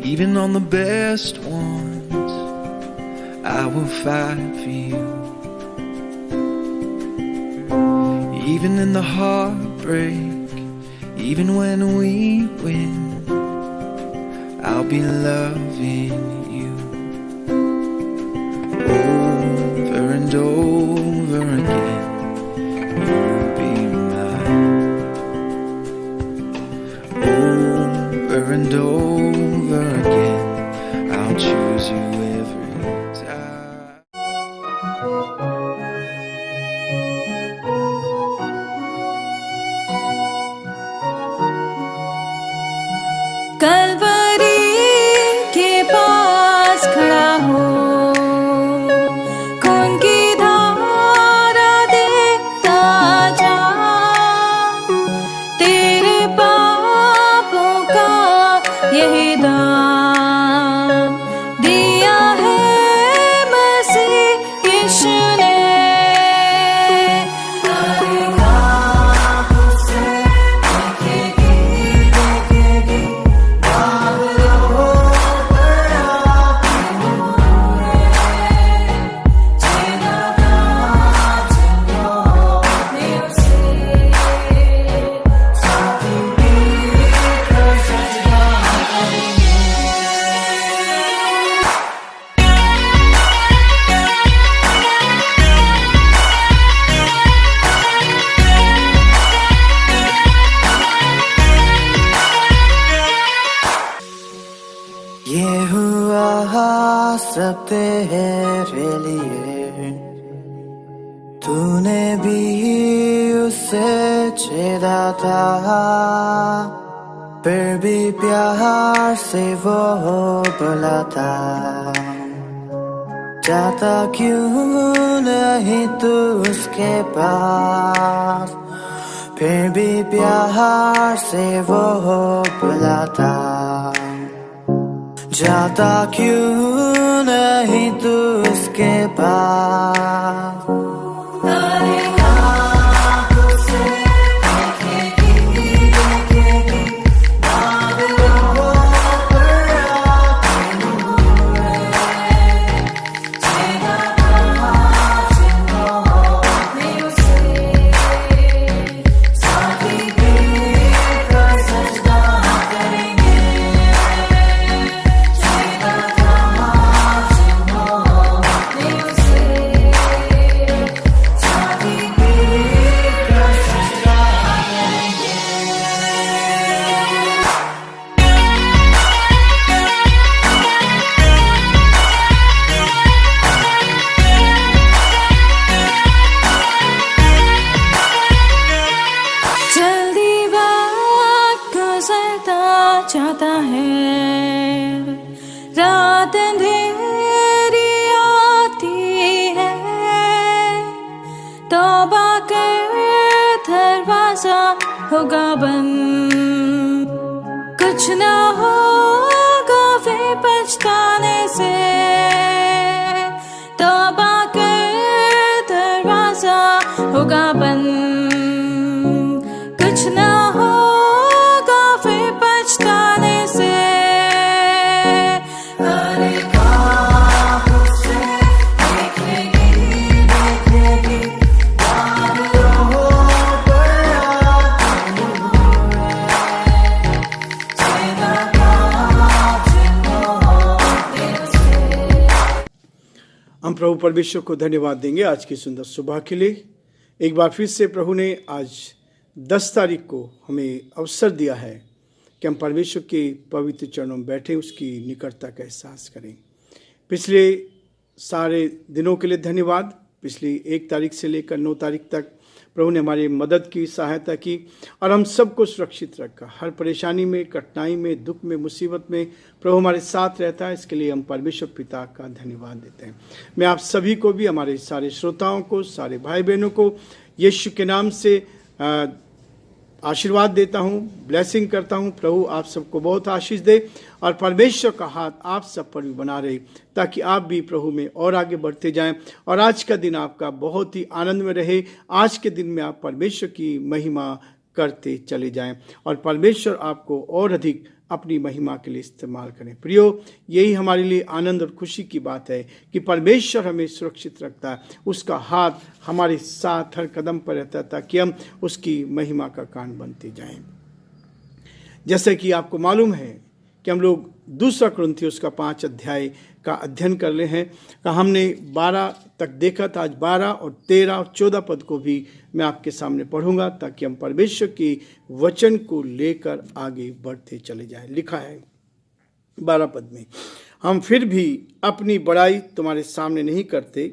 Even on the best ones, I will fight for you. Even in the heartbreak, even when we win, I'll be loving you over and over again. You'll be mine over and over again. I'll choose you every time. Kalvari के पास खड़ा हो, खून की धारा देखता जा, तेरे पापों का यही दाम दिया है मसीह यीशु ने। ये हुआ सब तेरे लिए, तूने भी उसे छेड़ा था, फिर भी प्यार से वो बोला था, जाता क्यों नहीं तू उसके पास, फिर भी प्यार से वो बोला था, जाता क्यों नहीं तू उसके पास। जाता है, रात अंधेरी आती है, तौबा कर दरवाजा होगा बंद, कुछ ना होगा फिर पछताने से, तौबा कर दरवाजा होगा बंद, कुछ ना होगा फिर पछताने से। हम प्रभु परमेश्वर को धन्यवाद देंगे आज की सुंदर सुबह के लिए। एक बार फिर से प्रभु ने आज 10 तारीख को हमें अवसर दिया है कि हम परमेश्वर के पवित्र चरणों में बैठे उसकी निकटता का एहसास करें। पिछले सारे दिनों के लिए धन्यवाद। पिछली 1 तारीख से लेकर 9 तारीख तक प्रभु ने हमारी मदद की, सहायता की और हम सबको सुरक्षित रखा। हर परेशानी में, कठिनाई में, दुख में, मुसीबत में प्रभु हमारे साथ रहता है। इसके लिए हम परमेश्वर पिता का धन्यवाद देते हैं। मैं आप सभी को भी, हमारे सारे श्रोताओं को, सारे भाई बहनों को यीशु के नाम से आशीर्वाद देता हूँ, ब्लेसिंग करता हूँ। प्रभु आप सबको बहुत आशीष दे और परमेश्वर का हाथ आप सब पर भी बना रहे, ताकि आप भी प्रभु में और आगे बढ़ते जाएं और आज का दिन आपका बहुत ही आनंद में रहे। आज के दिन में आप परमेश्वर की महिमा करते चले जाएं और परमेश्वर आपको और अधिक अपनी महिमा के लिए इस्तेमाल करें। प्रियो, यही हमारे लिए आनंद और खुशी की बात है कि परमेश्वर हमें सुरक्षित रखता है, उसका हाथ हमारे साथ हर कदम पर रहता है ताकि हम उसकी महिमा का कारण बनते जाएं। जैसे कि आपको मालूम है कि हम लोग 2 कुरिन्थियों का 5 अध्याय का अध्ययन कर रहे हैं का हमने 12 तक देखा था। आज 12 और 13 और 14 पद को भी मैं आपके सामने पढ़ूंगा ताकि हम परमेश्वर की वचन को लेकर आगे बढ़ते चले जाएं। लिखा है 12 पद में, हम फिर भी अपनी बड़ाई तुम्हारे सामने नहीं करते,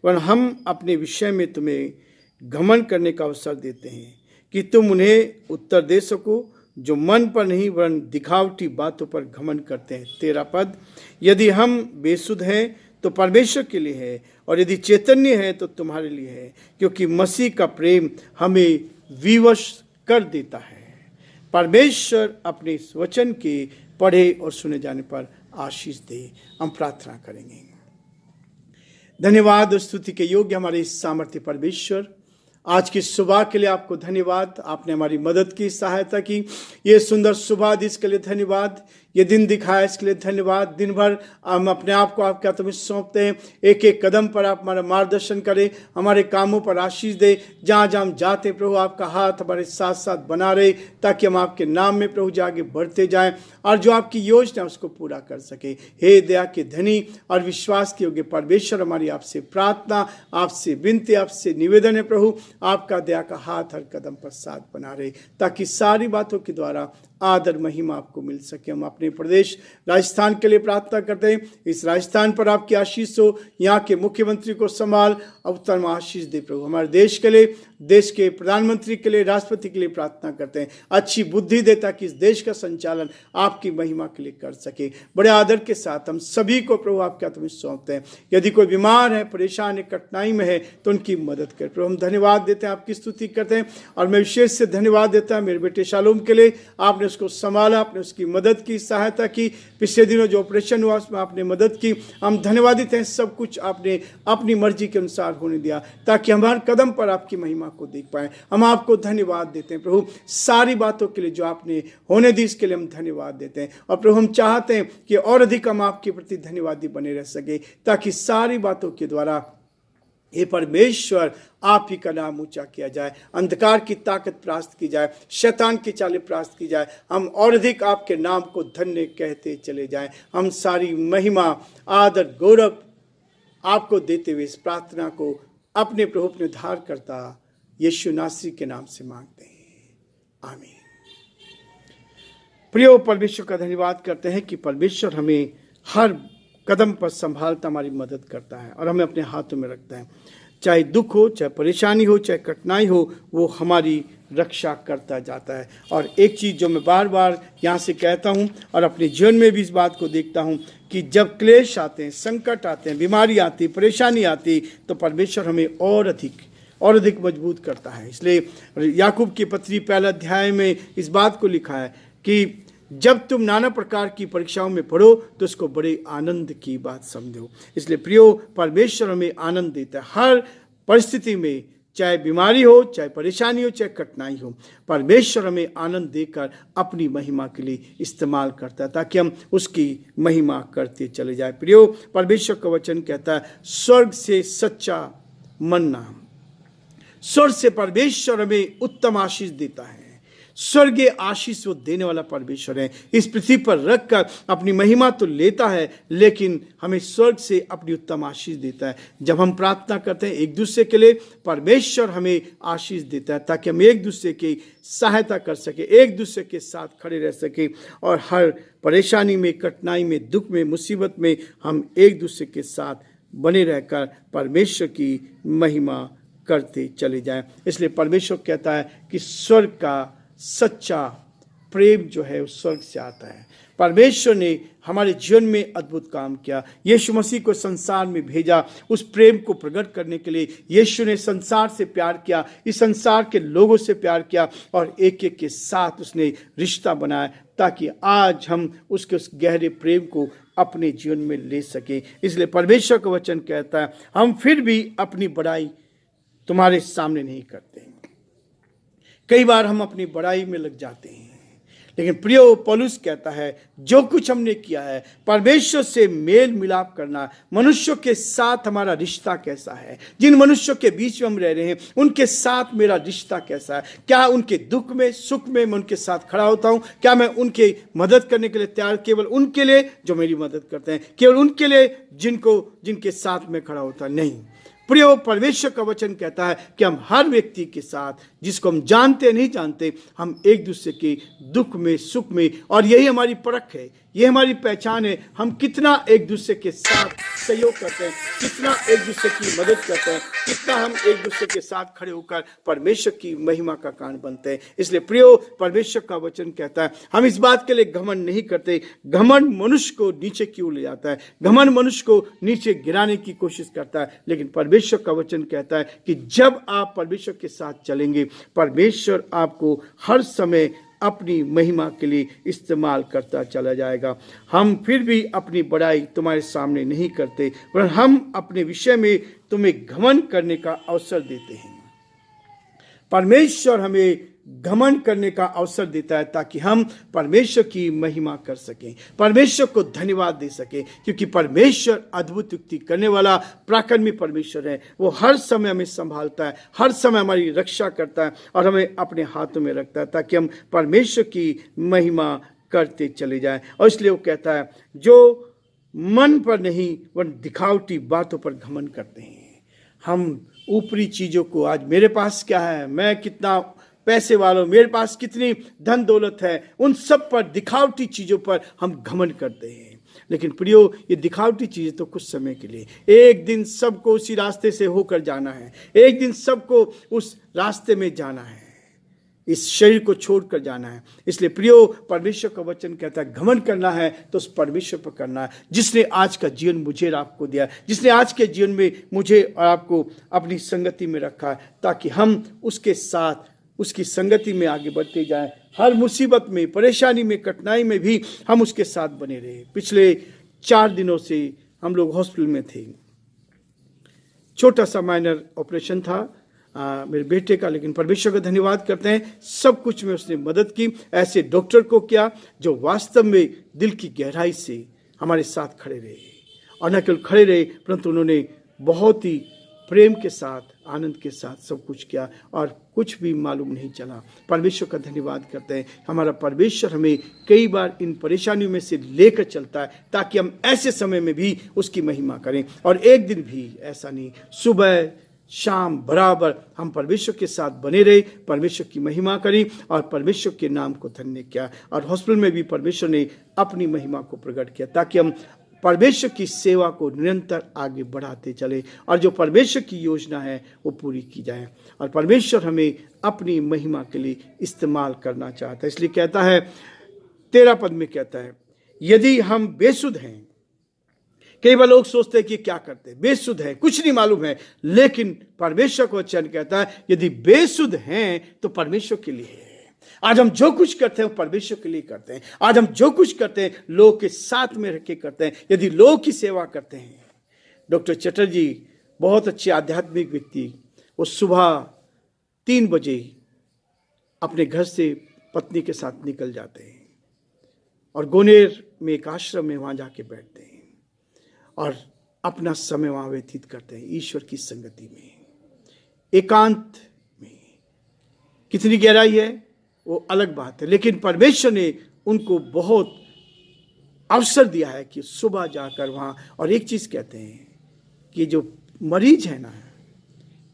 वरन हम अपने विषय में तुम्हें घमंड करने का अवसर देते हैं कि तुम उन्हें उत्तर दे सको जो मन पर नहीं वरन दिखावटी बातों पर घमंड करते हैं। 13 पद, यदि हम बेसुध हैं तो परमेश्वर के लिए है, और यदि चैतन्य है तो तुम्हारे लिए है, क्योंकि मसीह का प्रेम हमें विवश कर देता है। परमेश्वर अपने इस वचन के पढ़े और सुने जाने पर आशीष दे। हम प्रार्थना करेंगे। धन्यवाद और स्तुति के योग्य हमारे इस सामर्थ्य परमेश्वर, आज की सुबह के लिए आपको धन्यवाद। आपने हमारी मदद की, सहायता की। ये सुंदर सुबह दी इसके लिए धन्यवाद। ये दिन दिखाया इसके लिए धन्यवाद। दिन भर हम अपने आप को आपके हाथों में सौंपते हैं। एक एक कदम पर आप हमारा मार्गदर्शन करें, हमारे कामों पर आशीष दे। जहाँ जहाँ हम जाते प्रभु आपका हाथ हमारे साथ साथ बना रहे, ताकि हम आपके नाम में प्रभु आगे बढ़ते जाएं और जो आपकी योजना है उसको पूरा कर सके। हे दया के धनी और विश्वास के योग्य परमेश्वर, हमारी आपसे प्रार्थना, आपसे विनती, आपसे निवेदन है प्रभु, आपका दया का हाथ हर कदम पर साथ बना रहे, ताकि सारी बातों के द्वारा आदर महिमा आपको मिल सके। हम अपने प्रदेश राजस्थान के लिए प्रार्थना करते हैं। इस राजस्थान पर आपकी आशीष हो, यहाँ के मुख्यमंत्री को संभाल, उत्तर में आशीष दे प्रभु। हमारे देश के लिए, देश के प्रधानमंत्री के लिए, राष्ट्रपति के लिए प्रार्थना करते हैं। अच्छी बुद्धि दे ताकि इस देश का संचालन आपकी महिमा के लिए कर सके। बड़े आदर के साथ हम सभी को प्रभु आपके हाथ में सौंपते हैं। यदि कोई बीमार है, परेशान है, कठिनाई में है, तो उनकी मदद कर प्रभु। हम धन्यवाद देते हैं, आपकी स्तुति करते हैं। और मैं विशेष से धन्यवाद देता हूँ मेरे बेटे शालूम के लिए। आपने उसको संभाला, आपने उसकी मदद की, सहायता की। पिछले दिनों जो ऑपरेशन हुआ उसमें आपने मदद की। हम धन्यवादित हैं, सब कुछ आपने अपनी मर्जी के अनुसार होने दिया ताकि हमारे कदम पर आपकी महिमा को देख पाए। हम आपको धन्यवाद देते हैं प्रभु, सारी बातों के लिए जो आपने होने दी इसके लिए हम धन्यवाद देते हैं। और प्रभु हम चाहते हैं कि और अधिक हम आपके प्रति धन्यवादी बने रह सके, ताकि सारी बातों के द्वारा हे परमेश्वर आप ही का नाम ऊंचा किया जाए, अंधकार की ताकत परास्त की जाए, शैतान की चालें परास्त की जाए। हम और अधिक आपके नाम को धन्य कहते चले जाएं। हम सारी महिमा, आदर, गौरव आपको देते हुए इस प्रार्थना को अपने प्रभु अपने उद्धार करता यीशु नासरी के नाम से मांगते हैं, आमीन। प्रियो, परमेश्वर का धन्यवाद करते हैं कि परमेश्वर हमें हर कदम पर संभालता, हमारी मदद करता है और हमें अपने हाथों में रखता है। चाहे दुख हो, चाहे परेशानी हो, चाहे कठिनाई हो, वो हमारी रक्षा करता जाता है। और एक चीज़ जो मैं बार बार यहाँ से कहता हूँ और अपने जीवन में भी इस बात को देखता हूँ कि जब क्लेश आते हैं, संकट आते हैं, बीमारी आती, परेशानी आती, तो परमेश्वर हमें और अधिक मजबूत करता है। इसलिए याकूब की पत्री 1 अध्याय में इस बात को लिखा है कि जब तुम नाना प्रकार की परीक्षाओं में पढ़ो तो उसको बड़े आनंद की बात समझो। इसलिए प्रियो, परमेश्वर हमें आनंद देता है हर परिस्थिति में, चाहे बीमारी हो, चाहे परेशानी हो, चाहे कठिनाई हो। परमेश्वर हमें आनंद देकर अपनी महिमा के लिए इस्तेमाल करता है ताकि हम उसकी महिमा करते चले जाए। प्रियो, परमेश्वर का वचन कहता है स्वर्ग से सच्चा मन्ना, स्वर्ग से परमेश्वर हमें उत्तम आशीष देता है। स्वर्गीय आशीष वो देने वाला परमेश्वर है। इस पृथ्वी पर रखकर अपनी महिमा तो लेता है, लेकिन हमें स्वर्ग से अपनी उत्तम आशीष देता है। जब हम प्रार्थना करते हैं एक दूसरे के लिए, परमेश्वर हमें आशीष देता है ताकि हम एक दूसरे की सहायता कर सके, एक दूसरे के साथ खड़े रह सके और हर परेशानी में, कठिनाई में, दुख में, मुसीबत में हम एक दूसरे के साथ बने रहकर परमेश्वर की महिमा करते चले जाएं। इसलिए परमेश्वर कहता है कि स्वर्ग का सच्चा प्रेम जो है उस स्वर्ग से आता है। परमेश्वर ने हमारे जीवन में अद्भुत काम किया। यीशु मसीह को संसार में भेजा उस प्रेम को प्रकट करने के लिए। यीशु ने संसार से प्यार किया, इस संसार के लोगों से प्यार किया और एक एक के साथ उसने रिश्ता बनाया ताकि आज हम उसके उस गहरे प्रेम को अपने जीवन में ले सकें। इसलिए परमेश्वर का वचन कहता है हम फिर भी अपनी बड़ाई तुम्हारे सामने नहीं करते। कई बार हम अपनी बड़ाई में लग जाते हैं, लेकिन प्रियो पौलुस कहता है जो कुछ हमने किया है, परमेश्वर से मेल मिलाप करना, मनुष्यों के साथ हमारा रिश्ता कैसा है, जिन मनुष्यों के बीच में हम रह रहे हैं उनके साथ मेरा रिश्ता कैसा है, क्या उनके दुख में सुख में मैं उनके साथ खड़ा होता हूं, क्या मैं उनकी मदद करने के लिए तैयार, केवल उनके लिए जो मेरी मदद करते हैं, केवल उनके लिए जिनके साथ में खड़ा होता नहीं। प्रियो परमेश्वर का वचन कहता है कि हम हर व्यक्ति के साथ, जिसको हम जानते नहीं जानते, हम एक दूसरे के दुख में सुख में, और यही हमारी परख है, ये हमारी पहचान है, हम कितना एक दूसरे के साथ सहयोग करते हैं, कितना एक दूसरे की मदद करते हैं, कितना हम एक दूसरे के साथ खड़े होकर परमेश्वर की महिमा का कारण बनते हैं। इसलिए प्रियो परमेश्वर का वचन कहता है हम इस बात के लिए घमंड नहीं करते। घमंड मनुष्य को नीचे क्यों ले जाता है, घमंड मनुष्य को नीचे गिराने की कोशिश करता है, लेकिन परमेश्वर का वचन कहता है कि जब आप परमेश्वर के साथ चलेंगे, परमेश्वर आपको हर समय अपनी महिमा के लिए इस्तेमाल करता चला जाएगा। हम फिर भी अपनी बड़ाई तुम्हारे सामने नहीं करते, पर हम अपने विषय में तुम्हें घमंड करने का अवसर देते हैं। परमेश्वर हमें घमंड करने का अवसर देता है ताकि हम परमेश्वर की महिमा कर सकें, परमेश्वर को धन्यवाद दे सकें, क्योंकि परमेश्वर अद्भुत युक्ति करने वाला पराक्रमी परमेश्वर है। वो हर समय हमें संभालता है, हर समय हमारी रक्षा करता है और हमें अपने हाथों में रखता है ताकि हम परमेश्वर की महिमा करते चले जाएं। और इसलिए वो कहता है जो मन पर नहीं वह दिखावटी बातों पर घमंड करते हैं। हम ऊपरी चीज़ों को, आज मेरे पास क्या है, मैं कितना पैसे वालों, मेरे पास कितनी धन दौलत है, उन सब पर, दिखावटी चीज़ों पर हम घमंड करते हैं। लेकिन प्रियो ये दिखावटी चीज़ें तो कुछ समय के लिए, एक दिन सबको उसी रास्ते से होकर जाना है, एक दिन सबको उस रास्ते में जाना है, इस शरीर को छोड़कर जाना है। इसलिए प्रियो परमेश्वर का वचन कहता है घमंड करना है तो उस परमेश्वर पर करना है जिसने आज का जीवन मुझे और आपको दिया, जिसने आज के जीवन में मुझे और आपको अपनी संगति में रखा है, ताकि हम उसके साथ उसकी संगति में आगे बढ़ते जाएं। हर मुसीबत में, परेशानी में, कठिनाई में भी हम उसके साथ बने रहे। पिछले 4 दिनों से हम लोग हॉस्पिटल में थे। छोटा सा माइनर ऑपरेशन था मेरे बेटे का, लेकिन परमेश्वर का धन्यवाद करते हैं, सब कुछ में उसने मदद की। ऐसे डॉक्टर को किया जो वास्तव में दिल की गहराई से हमारे साथ खड़े रहे, और न केवल खड़े रहे परंतु उन्होंने बहुत ही प्रेम के साथ, आनंद के साथ सब कुछ किया और कुछ भी मालूम नहीं चला। परमेश्वर का धन्यवाद करते हैं। हमारा परमेश्वर हमें कई बार इन परेशानियों में से लेकर चलता है ताकि हम ऐसे समय में भी उसकी महिमा करें, और एक दिन भी ऐसा नहीं, सुबह शाम बराबर हम परमेश्वर के साथ बने रहे, परमेश्वर की महिमा करी और परमेश्वर के नाम को धन्य किया। और हॉस्पिटल में भी परमेश्वर ने अपनी महिमा को प्रकट किया ताकि हम परमेश्वर की सेवा को निरंतर आगे बढ़ाते चले और जो परमेश्वर की योजना है वो पूरी की जाए। और परमेश्वर हमें अपनी महिमा के लिए इस्तेमाल करना चाहता है। इसलिए कहता है 13 पद में कहता है यदि हम बेसुध हैं, कई बार लोग सोचते हैं कि क्या करते हैं, बेसुध है, कुछ नहीं मालूम है, लेकिन परमेश्वर को वचन कहता है यदि बेसुध हैं तो परमेश्वर के लिए है। आज हम जो कुछ करते हैं वो परमेश्वर के लिए करते हैं। आज हम जो कुछ करते हैं लोग के साथ में रह के करते हैं, यदि लोग की सेवा करते हैं। डॉक्टर चटर्जी बहुत अच्छे आध्यात्मिक व्यक्ति, वो सुबह 3 बजे अपने घर से पत्नी के साथ निकल जाते हैं और गोनेर में एक आश्रम में वहाँ जाके बैठते हैं और अपना समय वहाँ व्यतीत करते हैं ईश्वर की संगति में, एकांत में। कितनी गहराई है वो अलग बात है, लेकिन परमेश्वर ने उनको बहुत अवसर दिया है कि सुबह जाकर वहाँ, और एक चीज़ कहते हैं कि जो मरीज है ना,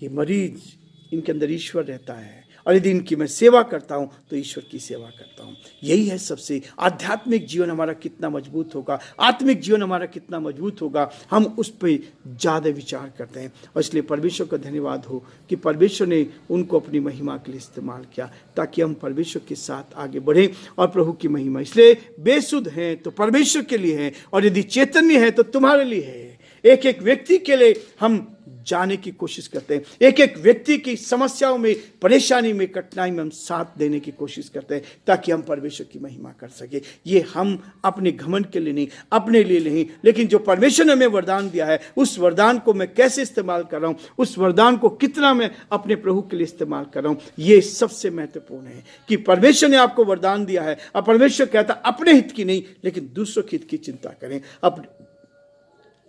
ये मरीज, इनके अंदर ईश्वर रहता है और यदि इनकी मैं सेवा करता हूँ तो ईश्वर की सेवा करता हूँ। यही है सबसे, आध्यात्मिक जीवन हमारा कितना मजबूत होगा, आत्मिक जीवन हमारा कितना मजबूत होगा, हम उस पर ज़्यादा विचार करते हैं। और इसलिए परमेश्वर का धन्यवाद हो कि परमेश्वर ने उनको अपनी महिमा के लिए इस्तेमाल किया ताकि हम परमेश्वर के साथ आगे बढ़ें और प्रभु की महिमा। इसलिए बेसुध हैं तो परमेश्वर के लिए है, और यदि चैतन्य है तो तुम्हारे लिए है। एक एक व्यक्ति के लिए हम जाने की कोशिश करते हैं, एक एक व्यक्ति की समस्याओं में, परेशानी में, कठिनाई में हम साथ देने की कोशिश करते हैं ताकि हम परमेश्वर की महिमा कर सके। ये हम अपने घमंड के लिए नहीं, अपने लिए नहीं, लेकिन जो परमेश्वर ने हमें वरदान दिया है उस वरदान को मैं कैसे इस्तेमाल कर रहा हूं, उस वरदान को कितना मैं अपने प्रभु के लिए इस्तेमाल कर रहा हूं, ये सबसे महत्वपूर्ण है कि परमेश्वर ने आपको वरदान दिया है और परमेश्वर कहता अपने हित की नहीं लेकिन दूसरों के हित की चिंता करें।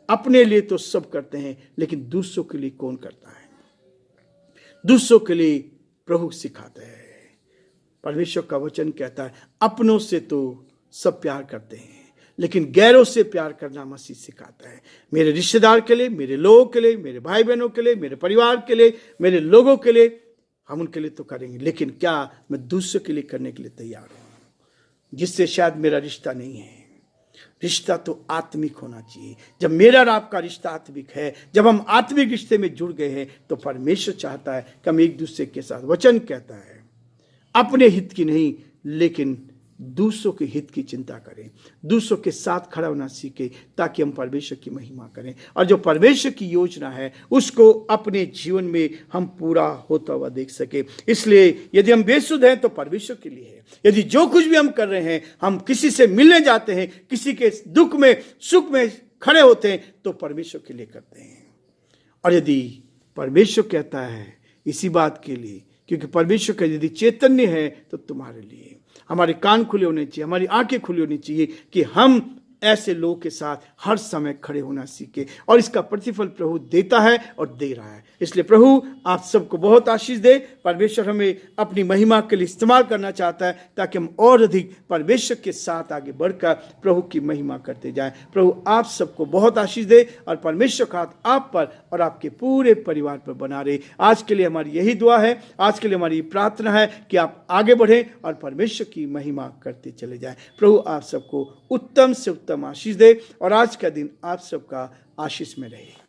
अपने लिए तो सब करते हैं लेकिन दूसरों के लिए कौन करता है? दूसरों के लिए प्रभु सिखाते हैं। परमेश्वर का वचन कहता है अपनों से तो सब प्यार करते हैं लेकिन गैरों से प्यार करना मसीह सिखाता है। मेरे रिश्तेदार के लिए, मेरे लोगों के लिए, मेरे भाई बहनों के लिए, मेरे परिवार के लिए, मेरे लोगों के लिए हम उनके लिए तो करेंगे, लेकिन क्या मैं दूसरों के लिए करने के लिए तैयार हूं जिससे शायद मेरा रिश्ता नहीं है? रिश्ता तो आत्मिक होना चाहिए। जब मेरा और आपका रिश्ता आत्मिक है, जब हम आत्मिक रिश्ते में जुड़ गए हैं तो परमेश्वर चाहता है कि हम एक दूसरे के साथ, वचन कहता है अपने हित की नहीं लेकिन दूसरों के हित की चिंता करें, दूसरों के साथ खड़ा होना सीखें ताकि हम परमेश्वर की महिमा करें और जो परमेश्वर की योजना है उसको अपने जीवन में हम पूरा होता हुआ देख सके। इसलिए यदि हम बेसुध हैं तो परमेश्वर के लिए है। यदि जो कुछ भी हम कर रहे हैं, हम किसी से मिलने जाते हैं, किसी के दुख में सुख में खड़े होते हैं तो परमेश्वर के लिए करते हैं। और यदि परमेश्वर कहता है इसी बात के लिए, क्योंकि परमेश्वर का यदि चैतन्य है तो तुम्हारे लिए, हमारे कान खुले होने चाहिए, हमारी आंखें खुली होनी चाहिए कि हम ऐसे लोगों के साथ हर समय खड़े होना सीखे और इसका प्रतिफल प्रभु देता है और दे रहा है। इसलिए प्रभु आप सबको बहुत आशीष दे। परमेश्वर हमें अपनी महिमा के लिए इस्तेमाल करना चाहता है ताकि हम और अधिक परमेश्वर के साथ आगे बढ़कर प्रभु की महिमा करते जाएं। प्रभु आप सबको बहुत आशीष दे और परमेश्वर का हाथ आप पर और आपके पूरे परिवार पर बना रहे। आज के लिए हमारी यही दुआ है, आज के लिए हमारी प्रार्थना है कि आप आगे बढ़ें और परमेश्वर की महिमा करते चले जाएं। प्रभु आप सबको उत्तम से उत्तम आशीष दे और आज का दिन आप सबका आशीष में रहे।